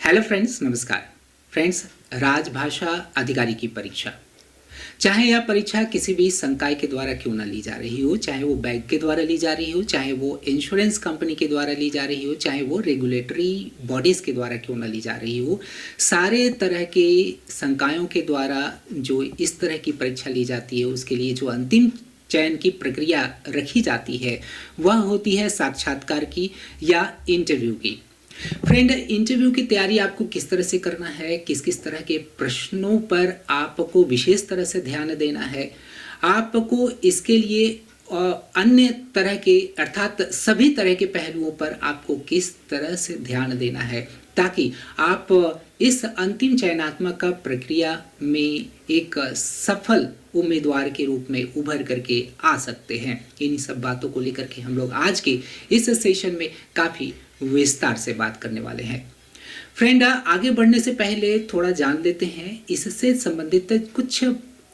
Hello friends, नमस्कार। Friends, राजभाषा अधिकारी की परीक्षा, चाहे यह परीक्षा किसी भी संकाय के द्वारा क्यों ना ली जा रही हो, चाहे वो बैंक के द्वारा ली जा रही हो, चाहे वो इंश्योरेंस कंपनी के द्वारा ली जा रही हो, चाहे वो रेगुलेटरी बॉडीज़ के द्वारा क्यों ना ली जा रही हो, सारे तरह के संकायों के द्वारा जो इस तरह की परीक्षा ली जाती है उसके लिए जो अंतिम चयन की प्रक्रिया रखी जाती है वह होती है साक्षात्कार की या इंटरव्यू की। फ्रेंड, इंटरव्यू की तैयारी आपको किस तरह से करना है, किस किस तरह के प्रश्नों पर आपको विशेष तरह से ध्यान देना है, आपको इसके लिए अन्य तरह के अर्थात सभी तरह के पहलुओं पर आपको किस तरह से ध्यान देना है ताकि आप इस अंतिम चयनात्मक प्रक्रिया में एक सफल उम्मीदवार के रूप में उभर करके आ सकते हैं। इन्हीं सब बातों को लेकर के हम लोग आज के इस सेशन में काफ़ी विस्तार से बात करने वाले हैं। फ्रेंड, आगे बढ़ने से पहले थोड़ा जान लेते हैं इससे संबंधित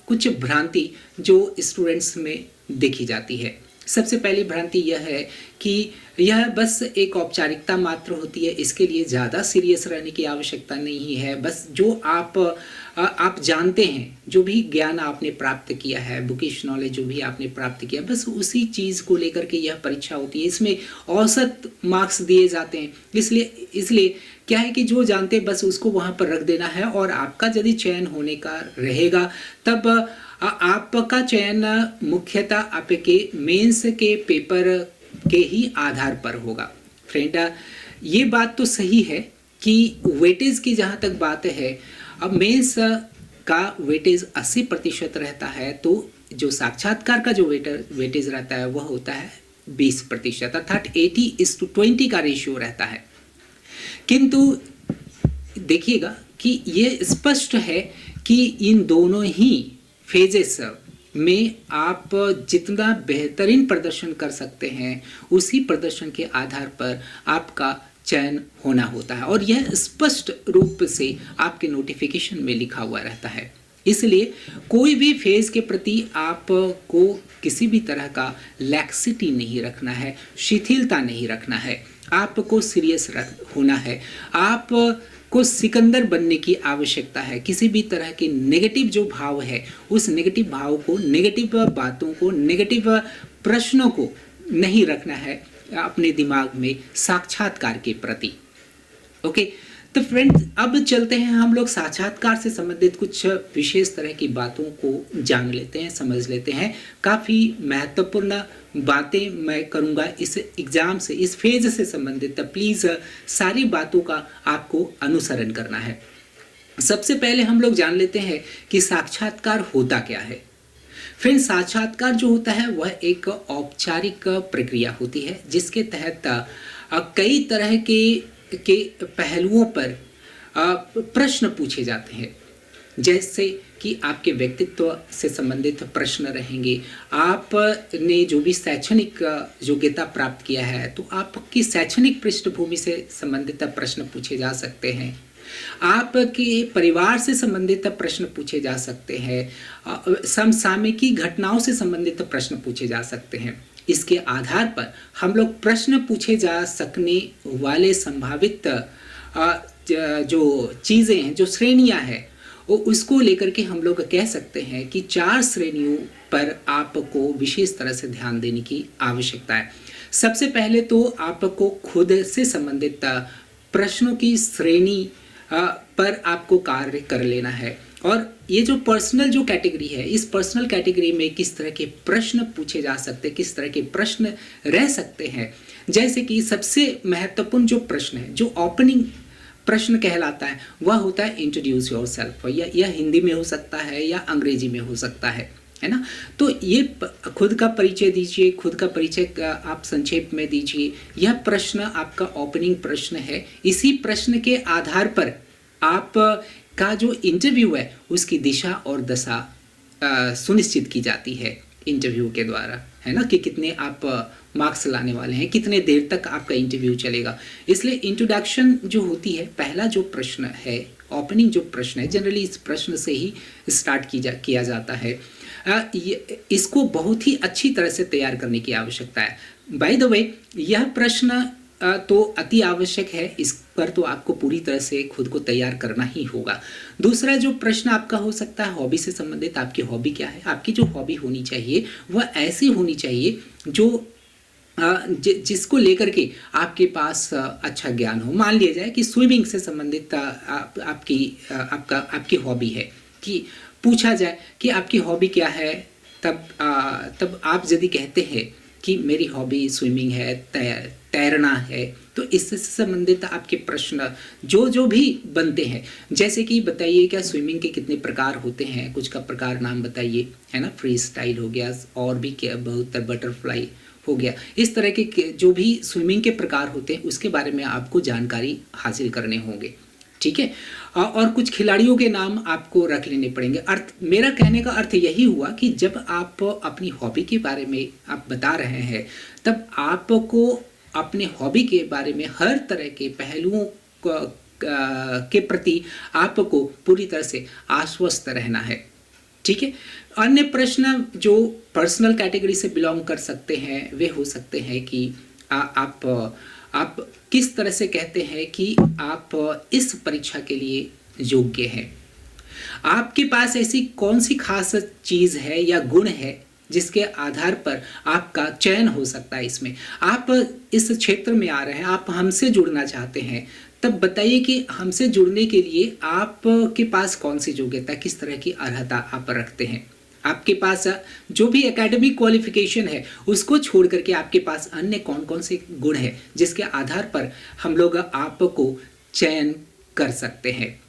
कुछ भ्रांति जो स्टूडेंट्स में देखी जाती है। सबसे पहली भ्रांति यह है कि यह बस एक औपचारिकता मात्र होती है, इसके लिए ज़्यादा सीरियस रहने की आवश्यकता नहीं है। बस जो आप जानते हैं, जो भी ज्ञान आपने प्राप्त किया है, बुकिश नॉलेज जो भी आपने प्राप्त किया, बस उसी चीज़ को लेकर के यह परीक्षा होती है। इसमें औसत मार्क्स दिए जाते हैं। इसलिए क्या है कि जो जानते हैं बस उसको वहाँ पर रख देना है और आपका यदि चयन होने का रहेगा तब आपका चयन मुख्यतः आपके मेंस के पेपर के ही आधार पर होगा। फ्रेंड, ये बात तो सही है कि वेटेज की जहाँ तक बात है, अब मेंस का वेटेज 80% रहता है, तो जो साक्षात्कार का जो वेटेज रहता है वह होता है 20%, अर्थात 80:20 का रेशियो रहता है। किंतु देखिएगा कि ये स्पष्ट है कि इन दोनों ही फेजेस में आप जितना बेहतरीन प्रदर्शन कर सकते हैं उसी प्रदर्शन के आधार पर आपका चयन होना होता है और यह स्पष्ट रूप से आपके नोटिफिकेशन में लिखा हुआ रहता है। इसलिए कोई भी फेज के प्रति आपको किसी भी तरह का लैक्सिटी नहीं रखना है, शिथिलता नहीं रखना है, आपको सीरियस होना है, आपको सिकंदर बनने की आवश्यकता है। किसी भी तरह के नेगेटिव जो भाव है उस नेगेटिव भाव को, नेगेटिव बातों को, नेगेटिव प्रश्नों को नहीं रखना है अपने दिमाग में साक्षात्कार के प्रति। ओके, तो फ्रेंड्स, अब चलते हैं हम लोग साक्षात्कार से संबंधित कुछ विशेष तरह की बातों को जान लेते हैं, समझ लेते हैं। काफ़ी महत्वपूर्ण बातें मैं करूंगा इस एग्ज़ाम से, इस फेज से संबंधित। प्लीज़ सारी बातों का आपको अनुसरण करना है। सबसे पहले हम लोग जान लेते हैं कि साक्षात्कार होता क्या है। फ्रेंड्स, साक्षात्कार जो होता है वह एक औपचारिक प्रक्रिया होती है जिसके तहत कई तरह के पहलुओं पर प्रश्न पूछे जाते हैं। जैसे कि आपके व्यक्तित्व से संबंधित प्रश्न रहेंगे, आपने जो भी शैक्षणिक योग्यता प्राप्त किया है तो आपकी शैक्षणिक पृष्ठभूमि से संबंधित प्रश्न पूछे जा सकते हैं, आपके परिवार से संबंधित प्रश्न पूछे जा सकते हैं, समसामयिक घटनाओं से संबंधित प्रश्न पूछे जा सकते हैं। इसके आधार पर हम लोग प्रश्न पूछे जा सकने वाले संभावित जो चीज़ें हैं, जो श्रेणियां हैं, वो उसको लेकर के हम लोग कह सकते हैं कि 4 श्रेणियों पर आपको विशेष तरह से ध्यान देने की आवश्यकता है। सबसे पहले तो आपको खुद से संबंधित प्रश्नों की श्रेणी पर आपको कार्य कर लेना है और ये जो पर्सनल जो कैटेगरी है, इस पर्सनल कैटेगरी में किस तरह के प्रश्न पूछे जा सकते हैं, किस तरह के प्रश्न रह सकते हैं। जैसे कि सबसे महत्वपूर्ण जो प्रश्न है, जो ओपनिंग प्रश्न कहलाता है, वह होता है इंट्रोड्यूस योरसेल्फ। यह हिंदी में हो सकता है या अंग्रेजी में हो सकता है ना। तो ये खुद का परिचय दीजिए, खुद का परिचय आप संक्षेप में दीजिए। यह प्रश्न आपका ओपनिंग प्रश्न है। इसी प्रश्न के आधार पर आप का जो इंटरव्यू है उसकी दिशा और दशा सुनिश्चित की जाती है इंटरव्यू के द्वारा, है ना, कि कितने आप मार्क्स लाने वाले हैं, कितने देर तक आपका इंटरव्यू चलेगा। इसलिए इंट्रोडक्शन जो होती है, पहला जो प्रश्न है, ओपनिंग जो प्रश्न है, जनरली इस प्रश्न से ही स्टार्ट किया जाता है। इसको बहुत ही अच्छी तरह से तैयार करने की आवश्यकता है। बाय द वे, यह प्रश्न तो अति आवश्यक है, पर तो आपको पूरी तरह से खुद को तैयार करना ही होगा। दूसरा जो प्रश्न आपका हो सकता है हॉबी से संबंधित, आपकी हॉबी क्या है? आपकी जो हॉबी होनी चाहिए वह ऐसी होनी चाहिए जो जिसको लेकर के आपके पास अच्छा ज्ञान हो। मान लिया जाए कि स्विमिंग से संबंधित आपकी हॉबी है, कि पूछा जाए कि आपकी हॉबी क्या है, तब आप यदि कहते हैं कि मेरी हॉबी स्विमिंग है, तैरना है, तो इससे संबंधित आपके प्रश्न जो भी बनते हैं, जैसे कि बताइए क्या स्विमिंग के कितने प्रकार होते हैं, कुछ का प्रकार नाम बताइए, है ना, फ्री स्टाइल हो गया, और भी क्या बहुत, बटरफ्लाई हो गया, इस तरह के जो भी स्विमिंग के प्रकार होते हैं उसके बारे में आपको जानकारी हासिल करने होंगे, ठीक है। और कुछ खिलाड़ियों के नाम आपको रख लेने पड़ेंगे। मेरा कहने का अर्थ यही हुआ कि जब आप अपनी हॉबी के बारे में आप बता रहे हैं, तब आपको अपने हॉबी के बारे में हर तरह के पहलुओं के प्रति आपको पूरी तरह से आश्वस्त रहना है, ठीक है। अन्य प्रश्न जो पर्सनल कैटेगरी से बिलोंग कर सकते हैं वे हो सकते हैं कि आप किस तरह से कहते हैं कि आप इस परीक्षा के लिए योग्य हैं। आपके पास ऐसी कौन सी खास चीज़ है या गुण है जिसके आधार पर आपका चयन हो सकता है। इसमें आप इस क्षेत्र में आ रहे हैं, आप हमसे जुड़ना चाहते हैं, तब बताइए कि हमसे जुड़ने के लिए आपके पास कौन सी योग्यता, किस तरह की अर्हता आप रखते हैं। आपके पास जो भी एकेडमिक क्वालिफिकेशन है उसको छोड़ करके आपके पास अन्य कौन कौन से गुण है जिसके आधार पर हम लोग आपको चयन कर सकते हैं।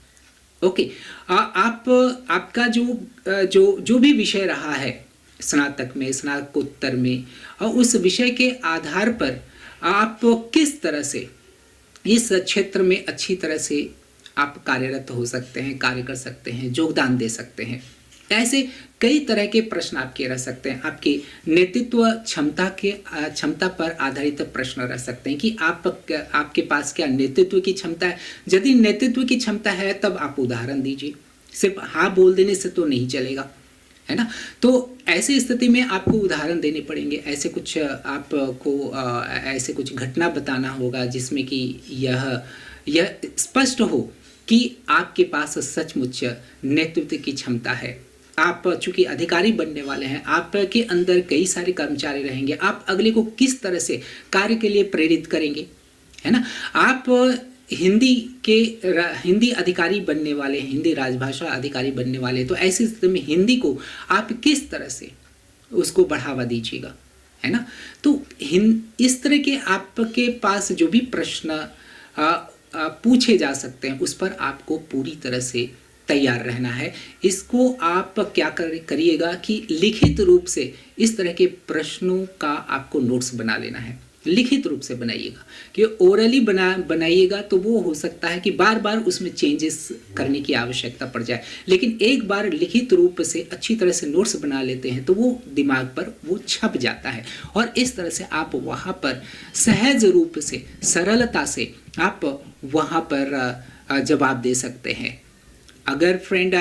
ओके, आपका जो भी विषय रहा है स्नातक में, स्नातकोत्तर में, और उस विषय के आधार पर आप किस तरह से इस क्षेत्र में अच्छी तरह से आप कार्यरत हो सकते हैं, कार्य कर सकते हैं, योगदान दे सकते हैं। ऐसे कई तरह के प्रश्न आपके रह सकते हैं। आपकी नेतृत्व क्षमता पर आधारित प्रश्न रह सकते हैं कि आपके पास क्या नेतृत्व की क्षमता है। यदि नेतृत्व की क्षमता है तब आप उदाहरण दीजिए, सिर्फ हाँ बोल देने से तो नहीं चलेगा, है ना। तो ऐसी स्थिति में आपको उदाहरण देने पड़ेंगे, ऐसे कुछ आपको ऐसे कुछ घटना बताना होगा जिसमें कि यह स्पष्ट हो कि आपके पास सचमुच नेतृत्व की क्षमता है। आप चूंकि अधिकारी बनने वाले हैं, आपके अंदर कई सारे कर्मचारी रहेंगे, आप अगले को किस तरह से कार्य के लिए प्रेरित करेंगे, है ना। आप हिंदी अधिकारी बनने वाले, हिंदी राजभाषा अधिकारी बनने वाले, तो ऐसी स्थिति में हिंदी को आप किस तरह से उसको बढ़ावा दीजिएगा, है ना। तो इस तरह के आपके पास जो भी प्रश्न पूछे जा सकते हैं उस पर आपको पूरी तरह से तैयार रहना है। इसको आप क्या करिएगा कि लिखित रूप से इस तरह के प्रश्नों का आपको नोट्स बना लेना है, लिखित रूप से बनाइएगा। कि ओरली बनाइएगा तो वो हो सकता है कि बार बार उसमें चेंजेस करने की आवश्यकता पड़ जाए, लेकिन एक बार लिखित रूप से अच्छी तरह से नोट्स बना लेते हैं तो वो दिमाग पर वो छप जाता है, और इस तरह से आप वहाँ पर सहज रूप से, सरलता से आप वहाँ पर जवाब दे सकते हैं। अगर फ्रेंड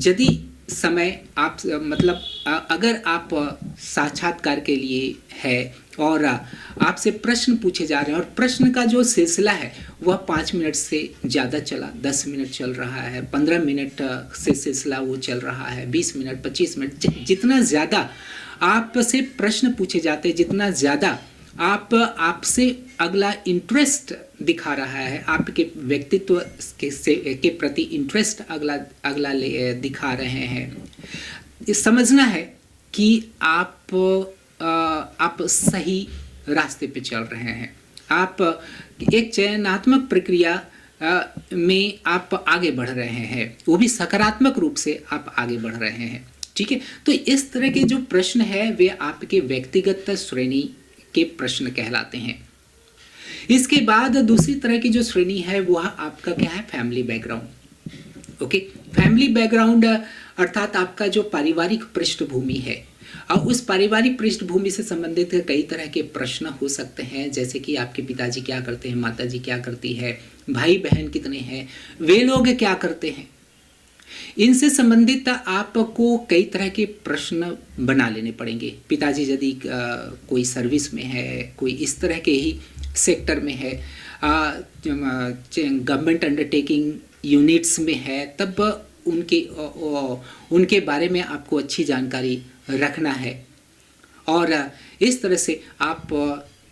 यदि समय आप अगर आप साक्षात्कार के लिए है और आपसे प्रश्न पूछे जा रहे हैं और प्रश्न का जो सिलसिला है वह 5 मिनट से ज़्यादा चला, 10 मिनट चल रहा है, 15 मिनट से सिलसिला वो चल रहा है, 20 मिनट, 25 मिनट, जितना ज़्यादा आपसे प्रश्न पूछे जाते हैं, जितना ज़्यादा आपसे अगला इंटरेस्ट दिखा रहा है, आपके व्यक्तित्व के प्रति इंटरेस्ट अगला दिखा रहे हैं, समझना है कि आप सही रास्ते पे चल रहे हैं। आप एक चयनात्मक प्रक्रिया में आप आगे बढ़ रहे हैं, वो भी सकारात्मक रूप से आप आगे बढ़ रहे हैं, ठीक है। तो इस तरह के जो प्रश्न है वे आपके व्यक्तिगत श्रेणी के प्रश्न कहलाते हैं। इसके बाद दूसरी तरह की जो श्रेणी है वह आपका क्या है, family background. Okay, family background अर्थात आपका जो पारिवारिक पृष्ठभूमि है, और उस पारिवारिक पृष्ठभूमि से संबंधित कई तरह के प्रश्न हो सकते हैं, जैसे कि आपके पिताजी क्या करते हैं, माताजी क्या करती है, भाई बहन कितने हैं, वे लोग क्या करते हैं। इनसे संबंधित आपको कई तरह के प्रश्न बना लेने पड़ेंगे। पिताजी यदि कोई सर्विस में है, कोई इस तरह के ही सेक्टर में है, गवर्नमेंट अंडरटेकिंग यूनिट्स में है, तब उनके बारे में आपको अच्छी जानकारी रखना है। और इस तरह से आप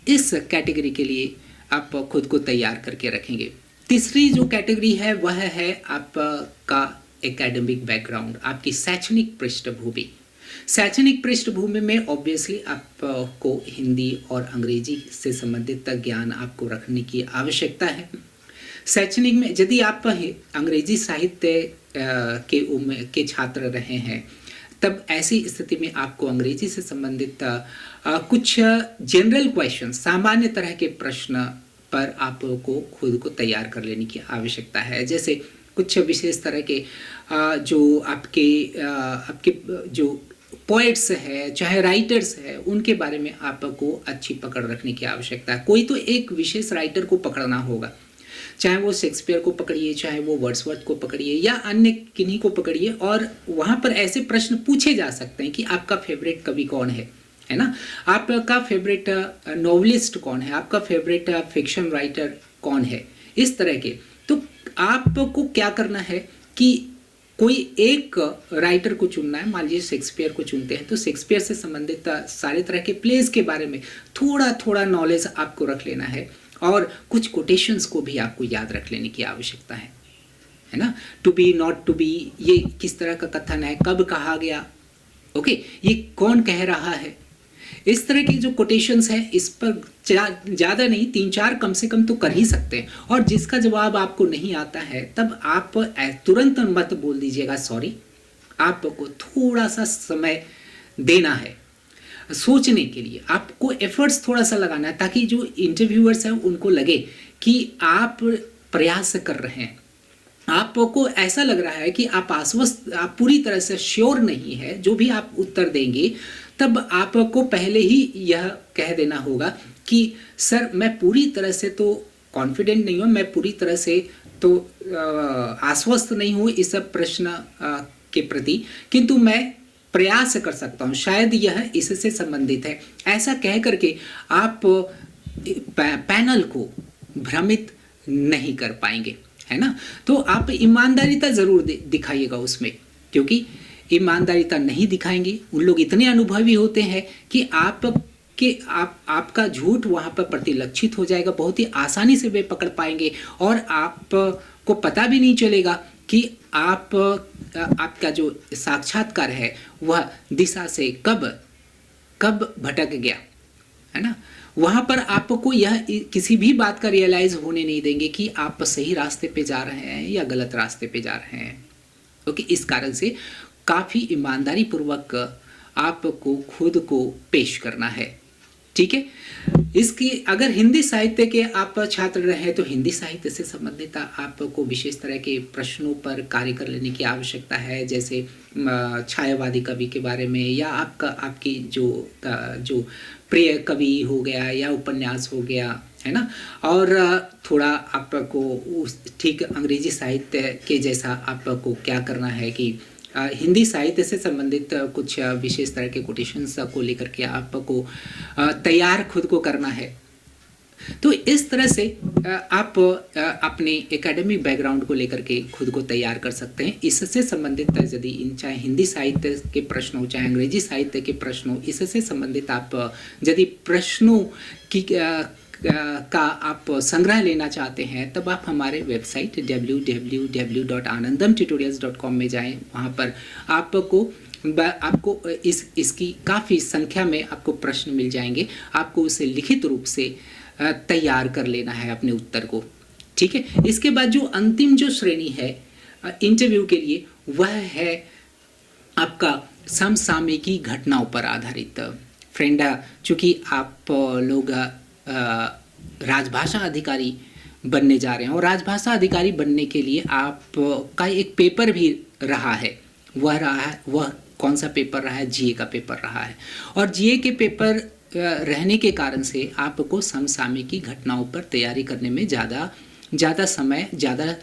इस कैटेगरी के लिए आप खुद को तैयार करके रखेंगे। तीसरी जो कैटेगरी है वह है आपका एकेडमिक बैकग्राउंड, आपकी शैक्षणिक पृष्ठभूमि। शैक्षणिक पृष्ठभूमि में ऑब्वियसली आपको हिंदी और अंग्रेजी से संबंधित ज्ञान आपको रखने की आवश्यकता है। शैक्षणिक में यदि आप अंग्रेजी साहित्य के छात्र रहे हैं, तब ऐसी स्थिति में आपको अंग्रेजी से संबंधित कुछ जनरल क्वेश्चन, सामान्य तरह के प्रश्न पर आपको खुद को तैयार कर लेने की आवश्यकता है। जैसे कुछ विशेष तरह के जो आपके जो पोएट्स है, चाहे राइटर्स है, उनके बारे में आपको अच्छी पकड़ रखने की आवश्यकता है। कोई तो एक विशेष राइटर को पकड़ना होगा, चाहे वो शेक्सपियर को पकड़िए, चाहे वो वर्ड्सवर्थ को पकड़िए या अन्य किन्हीं को पकड़िए, और वहाँ पर ऐसे प्रश्न पूछे जा सकते हैं कि आपका फेवरेट कवि कौन है ना, आपका फेवरेट नॉवलिस्ट कौन है, आपका फेवरेट फिक्शन राइटर कौन है, इस तरह के। तो आपको क्या करना है कि कोई एक राइटर को चुनना है। मान लीजिए शेक्सपियर को चुनते हैं तो शेक्सपियर से संबंधित सारे तरह के प्लेस के बारे में थोड़ा थोड़ा नॉलेज आपको रख लेना है, और कुछ कोटेशंस को भी आपको याद रख लेने की आवश्यकता है ना। To be not to be, ये किस तरह का कथन है, कब कहा गया, ओके, ये कौन कह रहा है, इस तरह की जो कोटेशंस है, इस पर ज़्यादा नहीं, 3-4 कम से कम तो कर ही सकते हैं। और जिसका जवाब आपको नहीं आता है तब आप तुरंत मत बोल दीजिएगा सॉरी, आपको थोड़ा सा समय देना है सोचने के लिए, आपको एफर्ट्स थोड़ा सा लगाना है, ताकि जो इंटरव्यूअर्स हैं उनको लगे कि आप प्रयास कर रहे हैं। आपको ऐसा लग रहा है कि आप आश्वस्त, आप पूरी तरह से श्योर नहीं है जो भी आप उत्तर देंगे, तब आपको पहले ही यह कह देना होगा कि सर मैं पूरी तरह से तो कॉन्फिडेंट नहीं हूँ, मैं पूरी तरह से तो आश्वस्त नहीं हूँ इस प्रश्न के प्रति, किंतु मैं प्रयास कर सकता हूँ, शायद यह इससे संबंधित है। ऐसा कह करके आप पैनल को भ्रमित नहीं कर पाएंगे, है ना। तो आप ईमानदारीता जरूर दिखाइएगा उसमें, क्योंकि ईमानदारीता नहीं दिखाएंगे, उन लोग इतने अनुभवी होते हैं कि आपका झूठ वहाँ पर प्रतिलक्षित हो जाएगा, बहुत ही आसानी से वे पकड़ पाएंगे, और आपको पता भी नहीं चलेगा कि आपका जो साक्षात्कार है वह दिशा से कब भटक गया, है ना। वहाँ पर आपको यह किसी भी बात का रियलाइज होने नहीं देंगे कि आप सही रास्ते पे जा रहे हैं या गलत रास्ते पे जा रहे हैं। क्योंकि इस कारण से काफ़ी ईमानदारी पूर्वक आपको खुद को पेश करना है, ठीक है। इसकी अगर हिंदी साहित्य के आप छात्र रहे तो हिंदी साहित्य से संबंधित आपको विशेष तरह के प्रश्नों पर कार्य कर लेने की आवश्यकता है, जैसे छायावादी कवि के बारे में, या आपकी जो प्रिय कवि हो गया या उपन्यास हो गया, है ना। और थोड़ा आपको ठीक अंग्रेजी साहित्य के जैसा आपको क्या करना है कि हिंदी साहित्य से संबंधित कुछ विशेष तरह के कोटेशंस को लेकर के आपको तैयार खुद को करना है। तो इस तरह से आप अपने एकेडमिक बैकग्राउंड को लेकर के खुद को तैयार कर सकते हैं। इससे संबंधित यदि चाहे हिंदी साहित्य के प्रश्न हो, चाहे अंग्रेजी साहित्य के प्रश्न हो, इससे संबंधित आप यदि प्रश्नों की का आप संग्रह लेना चाहते हैं, तब आप हमारे वेबसाइट www.anandamtutorials.com में जाएं। वहाँ पर आपको इसकी काफ़ी संख्या में आपको प्रश्न मिल जाएंगे, आपको उसे लिखित रूप से तैयार कर लेना है अपने उत्तर को, ठीक है। इसके बाद जो अंतिम जो श्रेणी है इंटरव्यू के लिए, वह है आपका समसामयिकी घटनाओं पर आधारित। फ्रेंड, चूँकि आप लोग राजभाषा अधिकारी बनने जा रहे हैं, और राजभाषा अधिकारी बनने के लिए आपका एक पेपर भी रहा है। वह कौन सा पेपर रहा है? जीए का पेपर रहा है। और जीए के पेपर रहने के कारण से आपको समसामयिकी घटनाओं पर तैयारी करने में ज़्यादा समय, ज़्यादा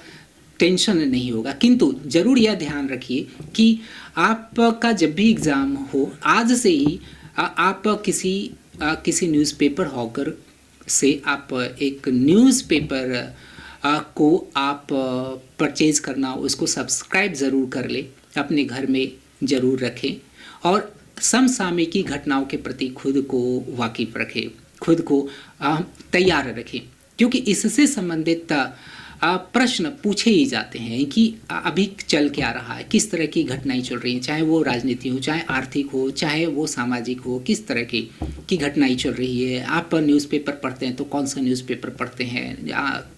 टेंशन नहीं होगा। किंतु ज़रूर यह ध्यान रखिए कि आपका जब भी एग्ज़ाम हो, आज से ही आप किसी न्यूज़पेपर हॉकर से आप एक न्यूज़पेपर को आप परचेज़ करना, उसको सब्सक्राइब ज़रूर कर लें, अपने घर में ज़रूर रखें और समसामयिकी घटनाओं के प्रति खुद को वाकिफ़ रखें, खुद को तैयार रखें, क्योंकि इससे संबंधित प्रश्न पूछे ही जाते हैं कि अभी चल क्या रहा है, किस तरह की घटनाएं चल रही हैं, चाहे वो राजनीति हो, चाहे आर्थिक हो, चाहे वो सामाजिक हो, किस तरह की घटनाएं चल रही है। आप न्यूज़पेपर पढ़ते हैं तो कौन सा न्यूज़पेपर पढ़ते हैं,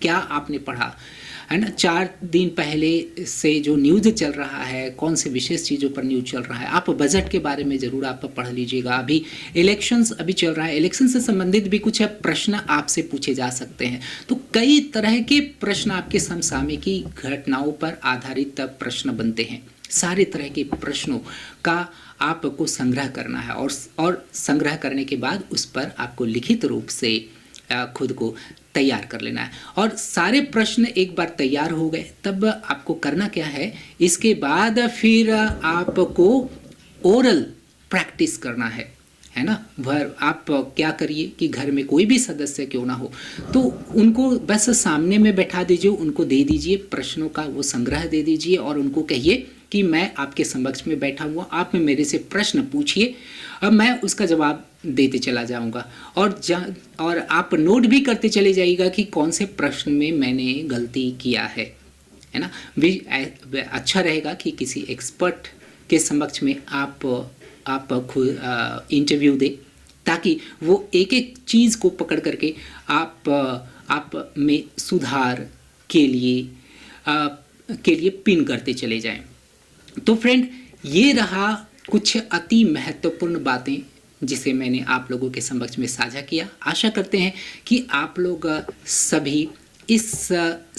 क्या आपने पढ़ा है ना, 4 दिन पहले से जो न्यूज़ चल रहा है, कौन से विशेष चीज़ों पर न्यूज़ चल रहा है। आप बजट के बारे में ज़रूर आप पढ़ लीजिएगा। अभी इलेक्शंस अभी चल रहा है, इलेक्शन से संबंधित भी कुछ प्रश्न आपसे पूछे जा सकते हैं। तो कई तरह के प्रश्न आपके समसामयिकी घटनाओं पर आधारित प्रश्न बनते हैं। सारे तरह के प्रश्नों का आपको संग्रह करना है और संग्रह करने के बाद उस पर आपको लिखित रूप से खुद को तैयार कर लेना है। और सारे प्रश्न एक बार तैयार हो गए तब आपको करना क्या है, इसके बाद फिर आपको ओरल प्रैक्टिस करना है ना। वह आप क्या करिए कि घर में कोई भी सदस्य क्यों ना हो तो उनको बस सामने में बैठा दीजिए, उनको दे दीजिए प्रश्नों का वो संग्रह दे दीजिए और उनको कहिए कि मैं आपके समक्ष में बैठा हुआ, आप मेरे से प्रश्न पूछिए, अब मैं उसका जवाब देते चला जाऊंगा। और आप नोट भी करते चले जाइएगा कि कौन से प्रश्न में मैंने गलती किया है ना। अच्छा रहेगा कि किसी एक्सपर्ट के समक्ष में आप खुद इंटरव्यू दें, ताकि वो एक एक चीज़ को पकड़ करके आप में सुधार के लिए पिन करते चले जाएं। तो फ्रेंड, ये रहा कुछ अति महत्वपूर्ण बातें जिसे मैंने आप लोगों के समक्ष में साझा किया। आशा करते हैं कि आप लोग सभी इस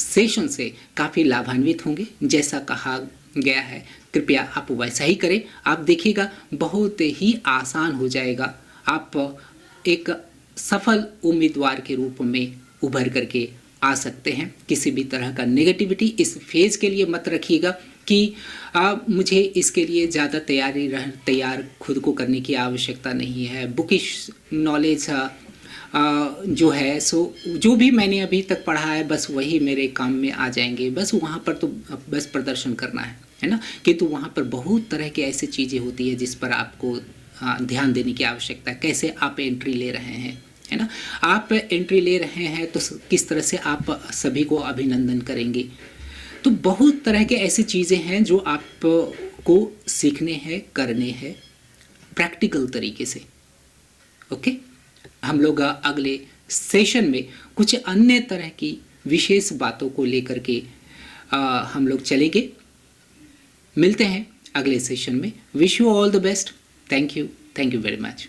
सेशन से काफ़ी लाभान्वित होंगे। जैसा कहा गया है कृपया आप वैसा ही करें। आप देखिएगा बहुत ही आसान हो जाएगा, आप एक सफल उम्मीदवार के रूप में उभर करके आ सकते हैं। किसी भी तरह का नेगेटिविटी इस फेज़ के लिए मत रखिएगा कि मुझे इसके लिए ज़्यादा तैयार खुद को करने की आवश्यकता नहीं है। बुकिश नॉलेज जो है जो भी मैंने अभी तक पढ़ा है बस वही मेरे काम में आ जाएंगे, बस वहाँ पर तो बस प्रदर्शन करना है ना। किंतु वहाँ पर बहुत तरह की ऐसी चीज़ें होती है जिस पर आपको ध्यान देने की आवश्यकता है। कैसे आप एंट्री ले रहे हैं, है ना। आप एंट्री ले रहे हैं तो किस तरह से आप सभी को अभिनंदन करेंगे। तो बहुत तरह के ऐसी चीज़ें हैं जो आपको सीखने हैं, करने हैं प्रैक्टिकल तरीके से। ओके, हम लोग अगले सेशन में कुछ अन्य तरह की विशेष बातों को लेकर के हम लोग चलेंगे। मिलते हैं अगले सेशन में। Wish you all the best. Thank you very much.